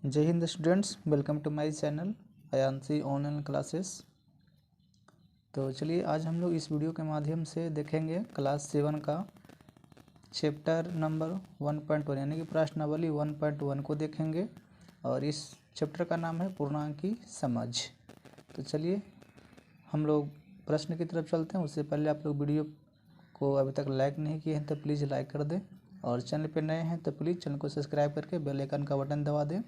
जय हिंद students, welcome to my channel Ayanshi online classes. तो चलिए आज हम लोग इस वीडियो के माध्यम से देखेंगे क्लास 7 का चैप्टर नंबर 1.1 यानी कि प्रश्नावली 1.1 को देखेंगे और इस चैप्टर का नाम है पूर्णांक की समझ। तो चलिए हम लोग प्रश्न की तरफ चलते हैं। उससे पहले आप लोग वीडियो को अभी तक लाइक नहीं किए हैं तो प्लीज़ लाइक कर दें और चैनल पर नए हैं तो प्लीज़ चैनल को सब्सक्राइब करके बेल आइकन का बटन दबा दें,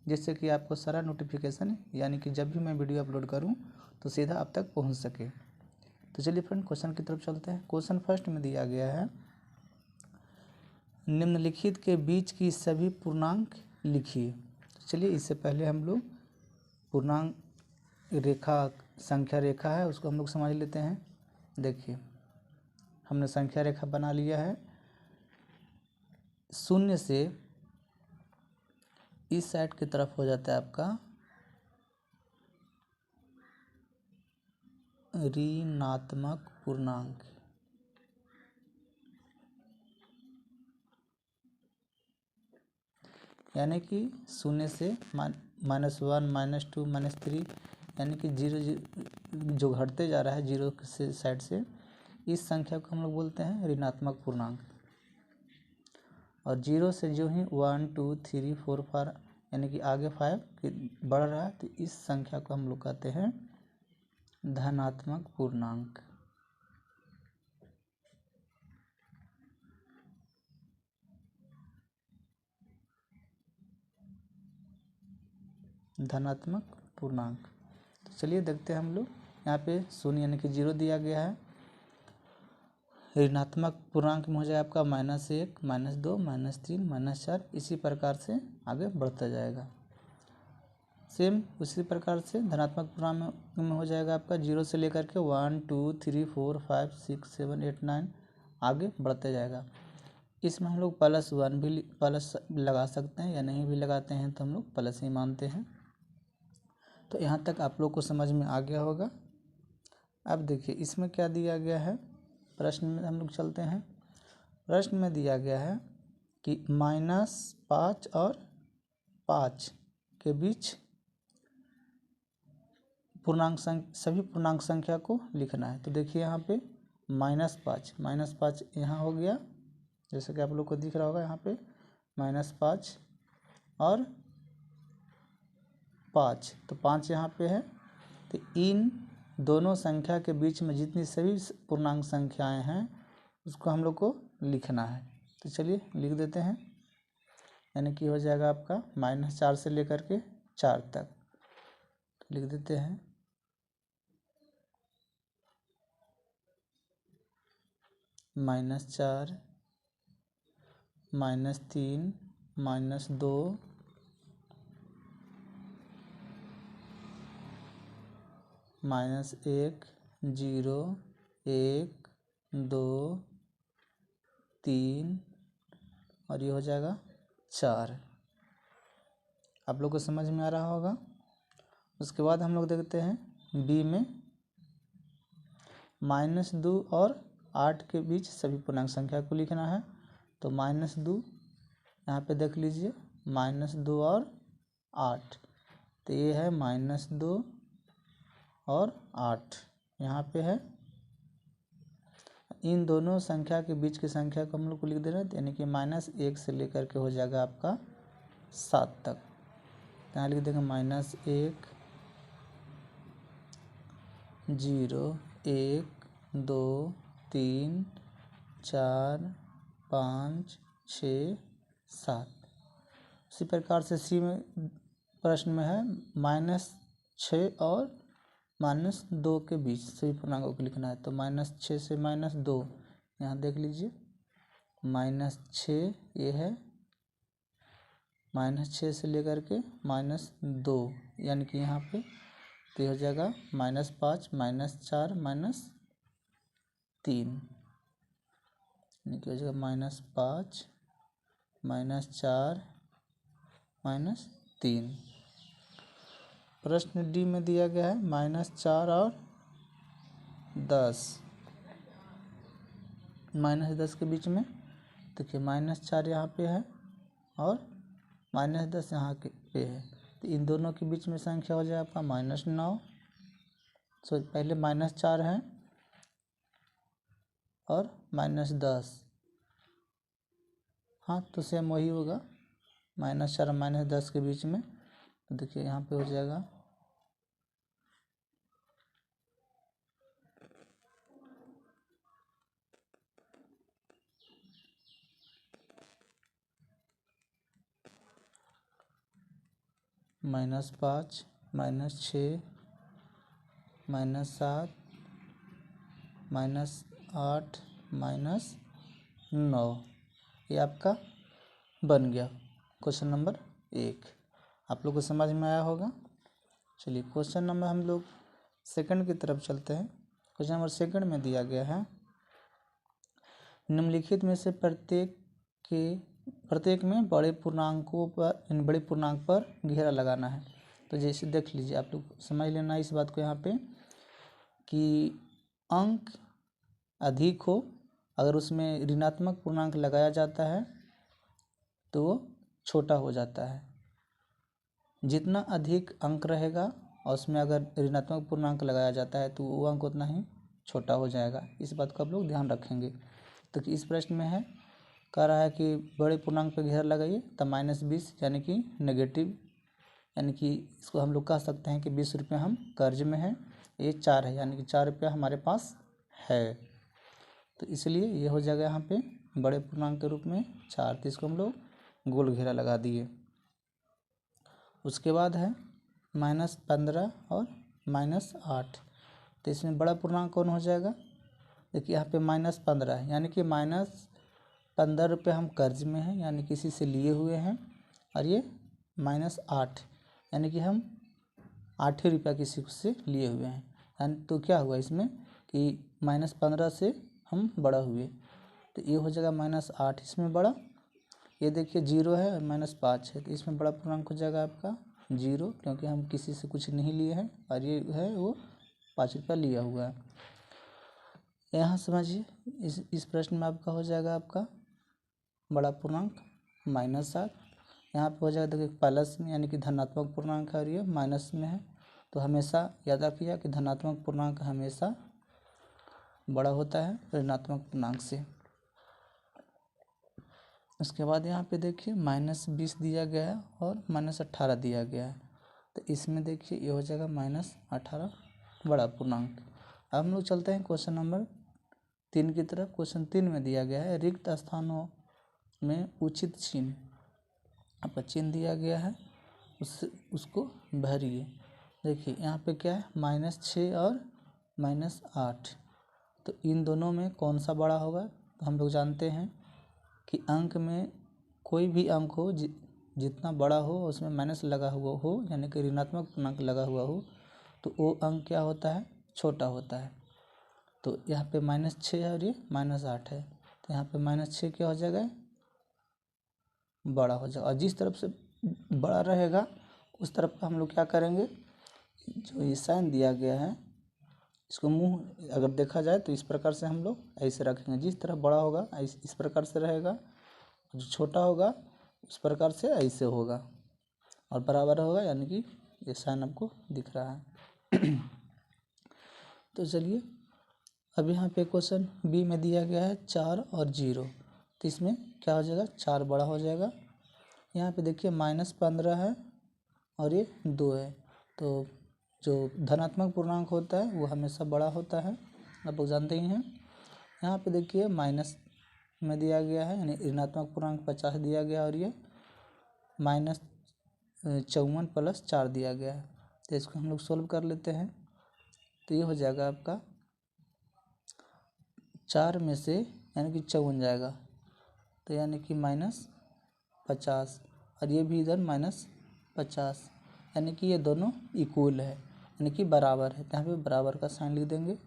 जिससे कि आपको सारा नोटिफिकेशन यानी कि जब भी मैं वीडियो अपलोड करूं तो सीधा आप तक पहुंच सके। तो चलिए फ्रेंड क्वेश्चन की तरफ चलते हैं। क्वेश्चन फर्स्ट में दिया गया है, निम्नलिखित के बीच की सभी पूर्णांक लिखिए। तो चलिए इससे पहले हम लोग पूर्णांक रेखा संख्या रेखा है उसको हम लोग समझ लेते हैं। देखिए हमने संख्या रेखा बना लिया है। शून्य से इस साइड की तरफ हो जाता है आपका ऋणात्मक पूर्णांक, यानी कि शून्य से -1, -2, -3 यानी कि जीरो जो घटते जा रहा है जीरो से साइड से, इस संख्या को हम लोग बोलते हैं ऋणात्मक पूर्णांक। और जीरो से जो ही 1, 2, 3, 4, 5 यानी कि आगे 5 बढ़ रहा है तो इस संख्या को हम लोग कहते हैं धनात्मक पूर्णांक। धनात्मक पूर्णांक। तो चलिए देखते हैं हम लोग। यहाँ पे शून्य यानी कि जीरो दिया गया है। ऋणात्मक पूर्णांक में हो जाएगा आपका -1, -2, -3, -4, इसी प्रकार से आगे बढ़ता जाएगा। सेम उसी प्रकार से धनात्मक पूर्णांक में हो जाएगा आपका जीरो से लेकर के 1, 2, 3, 4, 5, 6, 7, 8, 9 आगे बढ़ते जाएगा। इसमें हम लोग +1 भी प्लस लगा सकते हैं या नहीं भी लगाते हैं तो हम लोग प्लस ही मानते हैं। तो यहाँ तक आप लोग को समझ में आ गया होगा। अब देखिए इसमें क्या दिया गया है। प्रश्न में हम लोग चलते हैं। प्रश्न में दिया गया है कि -5 और 5 के बीच सभी पूर्णांक संख्या को लिखना है। तो देखिए यहाँ पे -5 यहाँ हो गया, जैसे कि आप लोग को दिख रहा होगा यहाँ पे -5 और 5, तो 5 यहाँ पे है। तो इन दोनों संख्या के बीच में जितनी सभी पूर्णांक संख्याएं हैं उसको हम लोग को लिखना है। तो चलिए लिख देते हैं, यानी कि हो जाएगा आपका -4 से लेकर के 4 तक। तो लिख देते हैं -4, -3, -2, -1, 0, 1, 2, 3 और ये हो जाएगा 4। आप लोग को समझ में आ रहा होगा। उसके बाद हम लोग देखते हैं बी में -2 और 8 के बीच सभी पूर्णांक संख्या को लिखना है। तो -2 यहाँ पे देख लीजिए, -2 और 8, तो ये है -2 और 8 यहाँ पे है। इन दोनों संख्या के बीच की संख्या को हम लोग को लिख देना है, यानी कि -1 से लेकर के हो जाएगा आपका 7 तक। यहाँ लिख देंगे -1, 0, 1, 2, 3, 4, 5, 6, 7। इसी प्रकार से सी में प्रश्न में है -6 और -2 के बीच सभी पूर्णांकों को लिखना है। तो -6 से -2 यहाँ देख लीजिए, -6 ये है, -6 से लेकर के -2 यानी कि यहाँ पे तो हो जाएगा -5, -4, -3 यानी कि हो जाएगा -5, -4, -3। प्रश्न डी में दिया गया है -4 और 10, -10 के बीच में देखिए -4 यहाँ पे है और -10 यहाँ के पे है, तो इन दोनों के बीच में संख्या हो जाए आपका -9। पहले -4 है और -10। हाँ, तो सेम वही होगा, -4 और -10 के बीच में। तो देखिए यहाँ पे हो जाएगा -5, -6, -7, -8, -9। ये आपका बन गया क्वेश्चन नंबर 1। आप लोग को समझ में आया होगा। चलिए क्वेश्चन नंबर हम लोग सेकंड की तरफ चलते हैं। क्वेश्चन नंबर सेकंड में दिया गया है, निम्नलिखित में से प्रत्येक में बड़े पूर्णांक पर घेरा लगाना है। तो जैसे देख लीजिए, आप लोग समझ लेना इस बात को यहाँ पे कि अंक अधिक हो, अगर उसमें ऋणात्मक पूर्णांक लगाया जाता है तो वो छोटा हो जाता है। जितना अधिक अंक रहेगा और उसमें अगर ऋणात्मक पूर्णांक लगाया जाता है तो वो अंक उतना ही छोटा हो जाएगा। इस बात को आप लोग ध्यान रखेंगे। तो इस प्रश्न में है, कह रहा है कि बड़े पूर्णांक पर घेरा लगाइए, तब -20 यानी कि नेगेटिव, यानी कि इसको हम लोग कह सकते हैं कि 20 रुपये हम कर्ज में हैं। ये 4 है, यानी कि 4 रुपया हमारे पास है, तो इसलिए ये हो जाएगा यहाँ पे बड़े पूर्णांक के रूप में 4। तो इसको हम लोग गोल घेरा लगा दिए। उसके बाद है -15 और -8। तो इसमें बड़ा पूर्णांक कौन हो जाएगा? देखिए यहाँ पे -15 है, यानी कि -15 रुपये हम कर्ज में हैं, यानी किसी से लिए हुए हैं। और ये -8, यानी कि हम 8 ही रुपया किसी से लिए हुए हैं। यानी तो क्या हुआ इसमें कि -15 से हम बड़ा हुए, तो ये हो जाएगा -8 इसमें बड़ा। ये देखिए 0 है और -5 है, तो इसमें बड़ा पूर्णांक हो जाएगा आपका 0, क्योंकि हम किसी से कुछ नहीं लिए हैं और ये है वो 5 रुपया लिया हुआ है। यहाँ समझिए, इस प्रश्न में आपका हो जाएगा आपका बड़ा पूर्णांक -7। यहाँ पे हो जाएगा देखिए प्लस में, यानी कि धनात्मक पूर्णांक है और ये माइनस में है। तो हमेशा याद रखिए कि धनात्मक पूर्णांक हमेशा बड़ा होता है ऋणात्मक पूर्णांक से। उसके बाद यहाँ पे देखिए -20 दिया गया है और -18 दिया गया है, तो इसमें देखिए ये हो जाएगा -18 बड़ा पूर्णांक। अब हम लोग चलते हैं क्वेश्चन नंबर 3 की तरफ। क्वेश्चन 3 में दिया गया है, रिक्त स्थानों में उचित चिन्ह, आपका चिन्ह दिया गया है, उसको भरिए। देखिए यहाँ पे क्या है, -6 और -8, तो इन दोनों में कौन सा बड़ा होगा? तो हम लोग जानते हैं कि अंक में कोई भी अंक हो जितना बड़ा हो उसमें माइनस लगा हुआ हो, यानी कि ऋणात्मक पूर्णांक लगा हुआ हो, तो वो अंक क्या होता है? छोटा होता है। तो यहाँ पे -6 है और ये -8 है, तो यहाँ पे -6 क्या हो जाएगा? बड़ा हो जाएगा। और जिस तरफ से बड़ा रहेगा उस तरफ का हम लोग क्या करेंगे, जो ये साइन दिया गया है इसको मुंह अगर देखा जाए तो इस प्रकार से हम लोग ऐसे रखेंगे। जिस तरफ बड़ा होगा इस प्रकार से रहेगा, जो छोटा होगा उस प्रकार से ऐसे होगा, और बराबर होगा, यानी कि ये साइन आपको दिख रहा है। तो चलिए अब यहाँ पे क्वेश्चन बी में दिया गया है 4 और 0, तो इसमें क्या हो जाएगा? 4 बड़ा हो जाएगा। यहाँ पे देखिए -15 है और ये 2 है, तो जो धनात्मक पूर्णांक होता है वो हमेशा बड़ा होता है, आप लोग जानते ही हैं। यहाँ पे देखिए माइनस में दिया गया है, यानी ऋणात्मक पूर्णांक 50 दिया गया और ये -54 + 4 दिया गया है। तो इसको हम लोग सोल्व कर लेते हैं, तो ये हो जाएगा आपका 4 में से यानी कि 54 जाएगा, तो यानी कि -50, और ये भी इधर -50, यानी कि ये दोनों इक्वल है, यानी कि बराबर है। तो यहाँ पे बराबर का साइन लिख देंगे।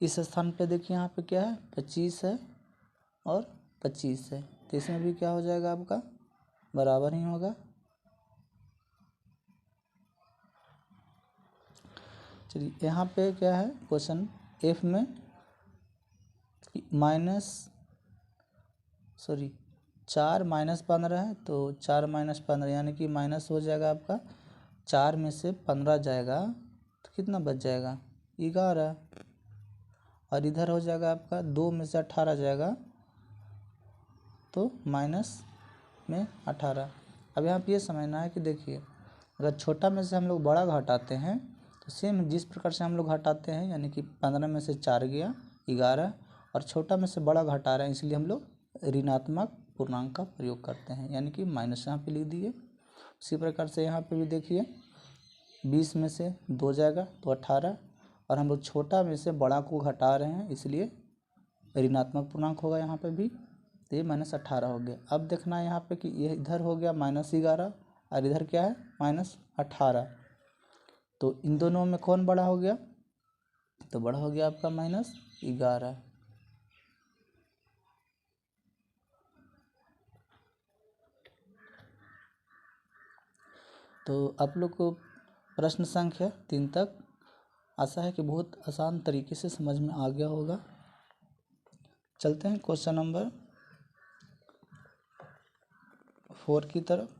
इस स्थान पे देखिए यहाँ पे क्या है, 25 है और 25 है, तो इसमें भी क्या हो जाएगा आपका? बराबर ही होगा। चलिए यहाँ पे क्या है क्वेश्चन एफ में 4 माइनस 15 है, तो 4 माइनस 15 यानी कि माइनस हो जाएगा आपका 4 में से 15 जाएगा तो कितना बच जाएगा 11। और इधर हो जाएगा आपका 2 में से 18 जाएगा तो माइनस में 18। अब यहाँ पे ये समझना है कि देखिए अगर छोटा में से हम लोग बड़ा घटाते हैं तो सेम जिस प्रकार से हम लोग घटाते हैं, यानी कि 15 में से 4 गया 11, और छोटा में से बड़ा घटा रहे हैं इसलिए हम लोग ऋणात्मक पूर्णांक का प्रयोग करते हैं, यानी कि माइनस यहाँ पे लिख दिए। उसी प्रकार से यहाँ पे भी देखिए 20 में से 2 जाएगा तो 18, और हम लोग छोटा में से बड़ा को घटा रहे हैं इसलिए ऋणात्मक पूर्णांक होगा यहाँ पे भी, तो ये -18 हो गया। अब देखना है यहाँ पे कि ये इधर हो गया -11 और इधर क्या है -18, तो इन दोनों में कौन बड़ा हो गया, तो बड़ा हो गया आपका -11। तो आप लोग को प्रश्न संख्या 3 तक आशा है कि बहुत आसान तरीके से समझ में आ गया होगा। चलते हैं क्वेश्चन नंबर 4 की तरफ।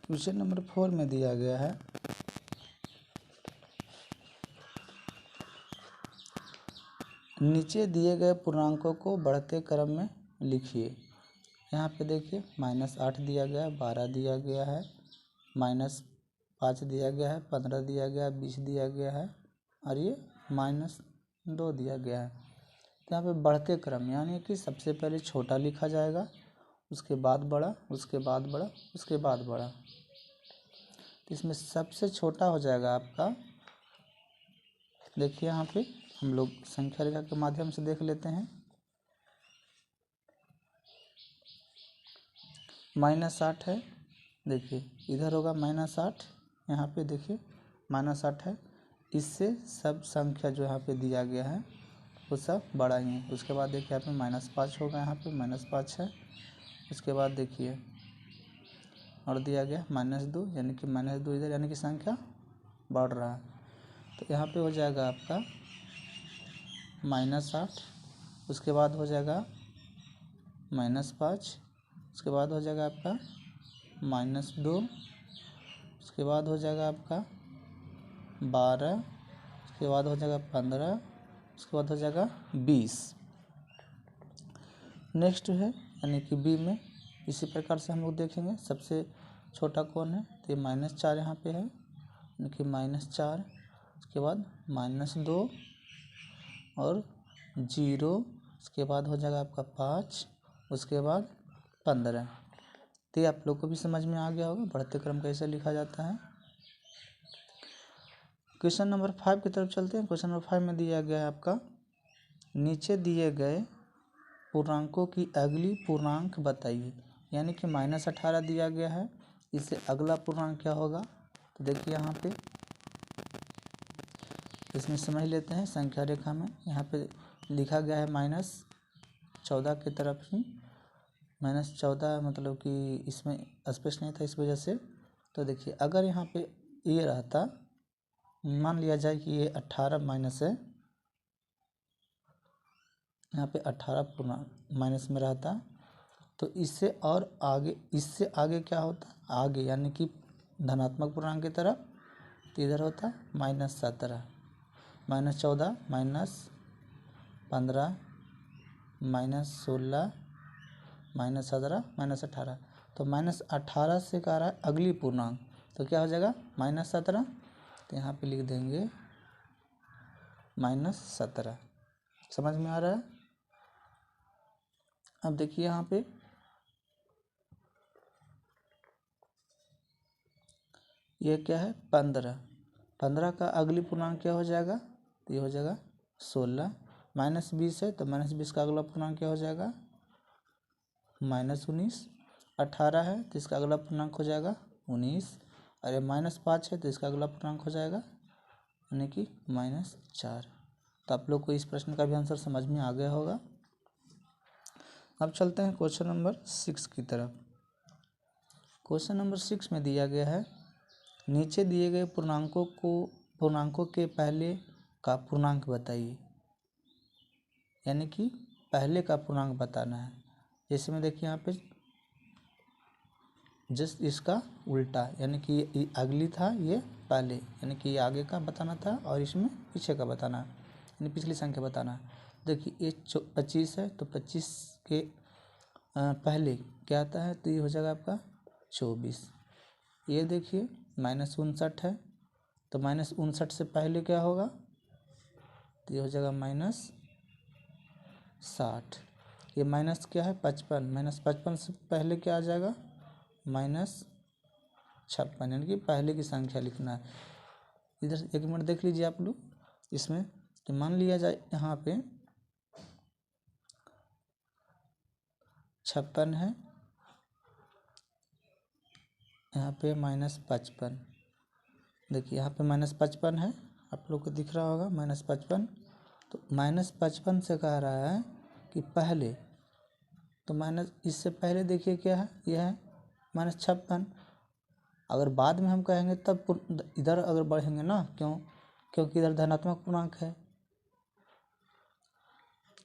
क्वेश्चन नंबर 4 में दिया गया है नीचे दिए गए पूर्णांकों को बढ़ते क्रम में लिखिए। यहाँ पे देखिए -8 दिया गया है, 12 दिया गया है, -5 दिया गया है, 15 दिया गया है, 20 दिया गया है और ये -2 दिया गया है। तो यहाँ पे बढ़ते क्रम यानी कि सबसे पहले छोटा लिखा जाएगा, उसके बाद बड़ा, उसके बाद बड़ा, उसके बाद बड़ा। तो इसमें सबसे छोटा हो जाएगा आपका, देखिए यहाँ पे हम लोग संख्या रेखा के माध्यम से देख लेते हैं। -8 है, देखिए इधर होगा -8, यहाँ पे देखिए -8 है, इससे सब संख्या जो यहाँ पे दिया गया है वो सब बड़ा ही है। उसके बाद देखिए यहाँ पे -5 होगा, यहाँ पे -5 है। उसके बाद देखिए और दिया गया -2, यानी कि -2 इधर, यानी कि संख्या बढ़ रहा है। तो यहाँ पे हो जाएगा आपका -8, उसके बाद हो जाएगा -5, उसके बाद हो जाएगा आपका -2, उसके बाद हो जाएगा आपका 12, उसके बाद हो जाएगा 15, उसके बाद हो जाएगा 20। नेक्स्ट है यानी कि बी में इसी प्रकार से हम लोग देखेंगे सबसे छोटा कौन है, तो ये -4 यहाँ पे है, यानी कि -4, उसके बाद -2 और 0, उसके बाद हो जाएगा आपका 5, उसके बाद 15। तो ये आप लोग को भी समझ में आ गया होगा बढ़ते क्रम कैसे लिखा जाता है। क्वेश्चन नंबर 5 की तरफ चलते हैं। क्वेश्चन नंबर 5 में दिया गया है आपका नीचे दिए गए पूर्णांकों की अगली पूर्णांक बताइए, यानी कि -18 दिया गया है, इससे अगला पूर्णांक क्या होगा, तो देखिए यहाँ पे इसमें समझ लेते हैं संख्या रेखा में। यहाँ पे लिखा गया है -14 की तरफ ही, -14 मतलब कि इसमें स्पेस नहीं था इस वजह से। तो देखिए अगर यहाँ पे ये रहता, मान लिया जाए कि ये 18 माइनस है, यहाँ पे 18 पूर्णांक माइनस में रहता, तो इससे और आगे, इससे आगे क्या होता, आगे यानी कि धनात्मक पूर्णांक की तरफ, तो इधर होता -17, -14, -15, -16, -17, -18। तो -18 से कह रहा है अगली पूर्णांक, तो क्या हो जाएगा -17, तो यहाँ पे लिख देंगे -17। समझ में आ रहा है। अब देखिए यहाँ पे ये क्या है 15 का अगली पूर्णांक क्या हो जाएगा, तो ये हो जाएगा 16, -20 है तो -20 का अगला पूर्णांक क्या हो जाएगा -19, 18 है तो इसका अगला पूर्णांक हो जाएगा 19, अरे -5 है तो इसका अगला पूर्णांक हो जाएगा यानी कि -4। तो आप लोग को इस प्रश्न का भी आंसर समझ में आ गया होगा। अब चलते हैं क्वेश्चन नंबर 6 की तरफ। क्वेश्चन नंबर 6 में दिया गया है, नीचे दिए गए पूर्णांकों के पहले का पूर्णांक बताइए। यानी कि पहले का पूर्णांक बताना है। जैसे में देखिए यहाँ पे जस्ट इसका उल्टा, यानी कि ये अगली था, ये पहले, यानी कि ये आगे का बताना था और इसमें पीछे का बताना है, यानी पिछली संख्या बताना है। देखिए ये 25 है, तो 25 के पहले क्या आता है, तो ये हो जाएगा आपका 24। ये देखिए -59 है, तो -59 से पहले क्या होगा, तो ये हो जाएगा -60। ये माइनस क्या है, 55, -55 से पहले क्या आ जाएगा, -56, यानी कि पहले की संख्या लिखना है। इधर एक मिनट देख लीजिए आप लोग इसमें, कि मान लिया जाए यहाँ पे 56 है, यहाँ पे -55। देखिए यहाँ पे -55 है, आप लोग को दिख रहा होगा -55। तो -55 से कह रहा है कि पहले, तो इससे पहले देखिए क्या है, यह है -56। अगर बाद में हम कहेंगे तब इधर अगर बढ़ेंगे ना, क्योंकि इधर धनात्मक पूर्णांक है,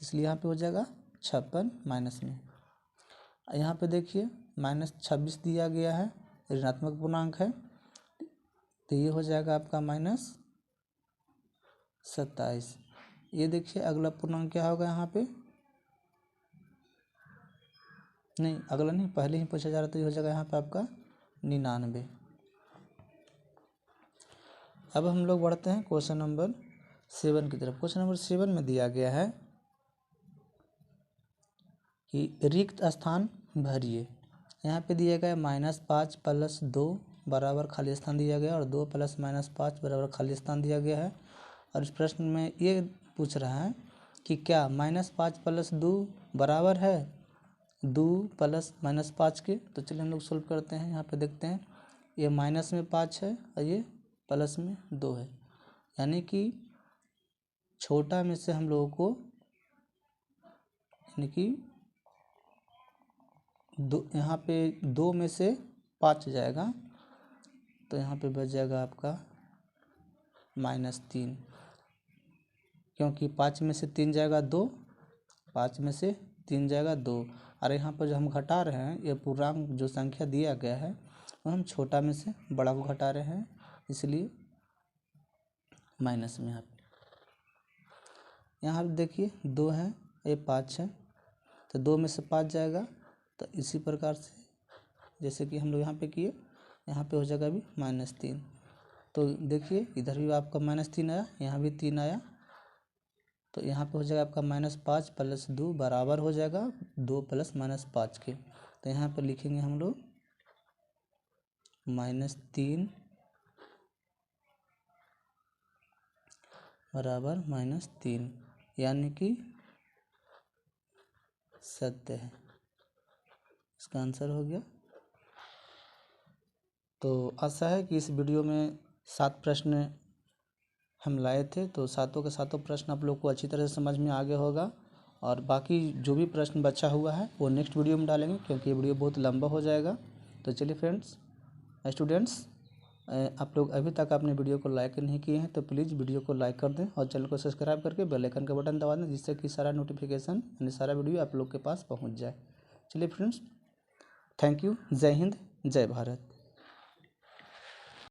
इसलिए यहाँ पे हो जाएगा 56 माइनस में। यहाँ पे देखिए -26 दिया गया है, ऋणात्मक पूर्णांक है, तो ये हो जाएगा आपका -27। ये देखिए अगला पूर्णांक क्या होगा, यहाँ पे नहीं, अगला नहीं, पहले ही पूछा जा रहा, तो ये हो जाएगा यहाँ पे आपका 99। अब हम लोग बढ़ते हैं क्वेश्चन नंबर 7 की तरफ। क्वेश्चन नंबर 7 में दिया गया है कि रिक्त स्थान भरिए। यहाँ पे दिया गया है -5 + 2 बराबर खाली स्थान दिया गया, और 2 + -5 बराबर खाली स्थान दिया गया है। और इस प्रश्न में ये पूछ रहा है कि क्या -5 + 2 बराबर है 2 + -5 के। तो चलिए हम लोग सोल्व करते हैं। यहाँ पे देखते हैं, ये माइनस में 5 है और ये प्लस में 2 है, यानी कि छोटा में से हम लोगों को, यानी कि यहाँ पे 2 में से 5 जाएगा, तो यहाँ पे बच जाएगा आपका -3, क्योंकि 5 में से 3 जाएगा 2, 5 में से 3 जाएगा 2। और यहाँ पर जो हम घटा रहे हैं, ये पूर्णांक जो संख्या दिया गया है वो हम छोटा में से बड़ा को घटा रहे हैं, इसलिए माइनस में। यहाँ पे देखिए 2 है, ये 5 है, तो 2 में से 5 जाएगा। तो इसी प्रकार से जैसे कि हम लोग यहाँ पे किए, यहाँ पे हो जाएगा अभी -3। तो देखिए इधर भी आपका -3 आया, यहाँ भी 3 आया, तो यहाँ पे हो जाएगा आपका -5 + 2 बराबर हो जाएगा 2 + -5 के। तो यहाँ पर लिखेंगे हम लोग -3 बराबर -3, यानी कि सत्य है, इसका आंसर हो गया। तो आशा है कि इस वीडियो में 7 प्रश्न हम लाए थे, तो सातों के सातों प्रश्न आप लोग को अच्छी तरह से समझ में आ गया होगा। और बाकी जो भी प्रश्न बचा हुआ है वो नेक्स्ट वीडियो में डालेंगे, क्योंकि ये वीडियो बहुत लंबा हो जाएगा। तो चलिए फ्रेंड्स, स्टूडेंट्स, आप लोग अभी तक अपने वीडियो को लाइक नहीं किए हैं तो प्लीज़ वीडियो को लाइक कर दें और चैनल को सब्सक्राइब करके बेल आइकन का बटन दबा दें, जिससे कि सारा नोटिफिकेशन यानी सारा वीडियो आप लोग के पास पहुँच जाए। चलिए फ्रेंड्स, थैंक यू। जय हिंद, जय भारत।